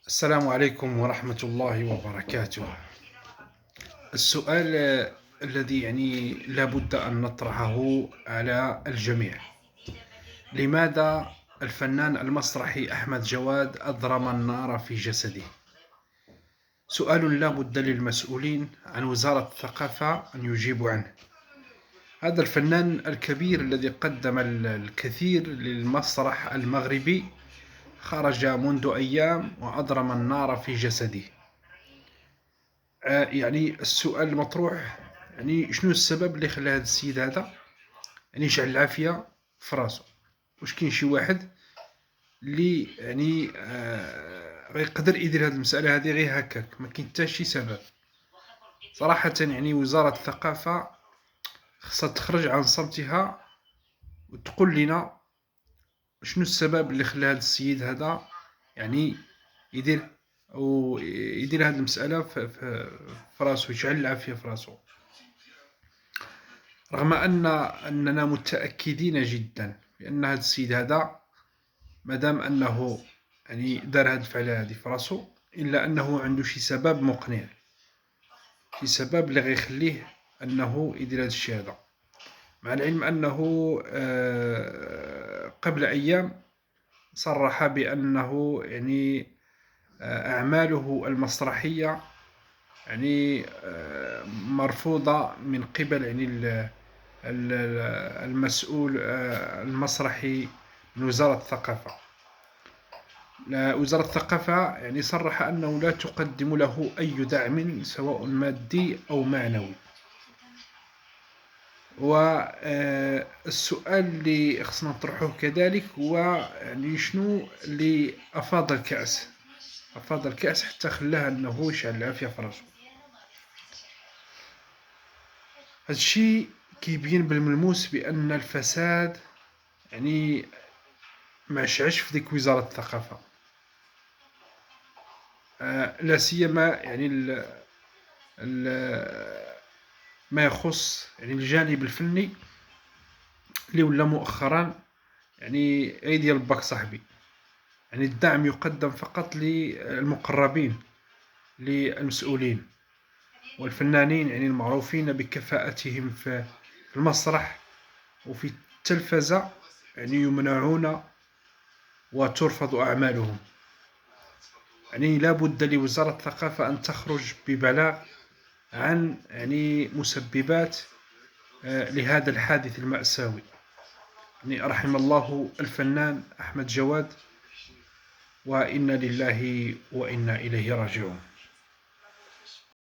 السلام عليكم ورحمة الله وبركاته. السؤال الذي لابد أن نطرحه على الجميع: لماذا الفنان المسرحي أحمد جواد أضرم النار في جسده؟ سؤال لا بد للمسؤولين عن وزارة الثقافة أن يجيبوا عنه. هذا الفنان الكبير الذي قدم الكثير للمسرح المغربي خرج منذ أيام وأضرم النار في جسده. السؤال المطروح، شنو السبب اللي خلى هذا السيد هذا يجعل العافية في راسو؟ واش كاين شي واحد اللي غيقدر يدير هذه المسألة هذه غير هكاك؟ ما كاين حتى شي سبب صراحة. وزارة الثقافة خصها تخرج عن صمتها وتقول لنا شنو السبب اللي خلى هذا السيد هذا يدير هذه المسألة في راسو، يجعل العافية في راسو، رغم أننا متأكدين جدا بأن هذا السيد هذا مادام أنه دار هذه الفعلة هذه في راسو، إلا أنه عنده شي سبب مقنع، شي سبب اللي غيخليه أنه يدير هذا الشيء هذا. مع العلم أنه قبل أيام صرح بأنه أعماله المسرحية مرفوضة من قبل المسؤول المسرحي من وزارة الثقافة. وزارة الثقافة صرح أنه لا تقدم له أي دعم سواء مادي أو معنوي. والسؤال اللي خصنا نطرحه كذلك هو شنو اللي أفاض الكأس حتى خلاه أنه يشعل العافية في راسو. هذا الشيء كيبين بالملموس بأن الفساد ما شعش في ديك وزارة الثقافة، لا سيما ما يخص الجانب الفني اللي ولا مؤخرا أي ديال باك صاحبي. الدعم يقدم فقط للمقربين للمسؤولين والفنانين المعروفين بكفاءتهم في المسرح وفي التلفزة، يمنعون وترفض أعمالهم. لا بد لوزارة الثقافة أن تخرج ببلاغ عن مسببات لهذا الحادث المأساوي. رحم الله الفنان أحمد جواد، وإنا لله وإنا إليه راجعون.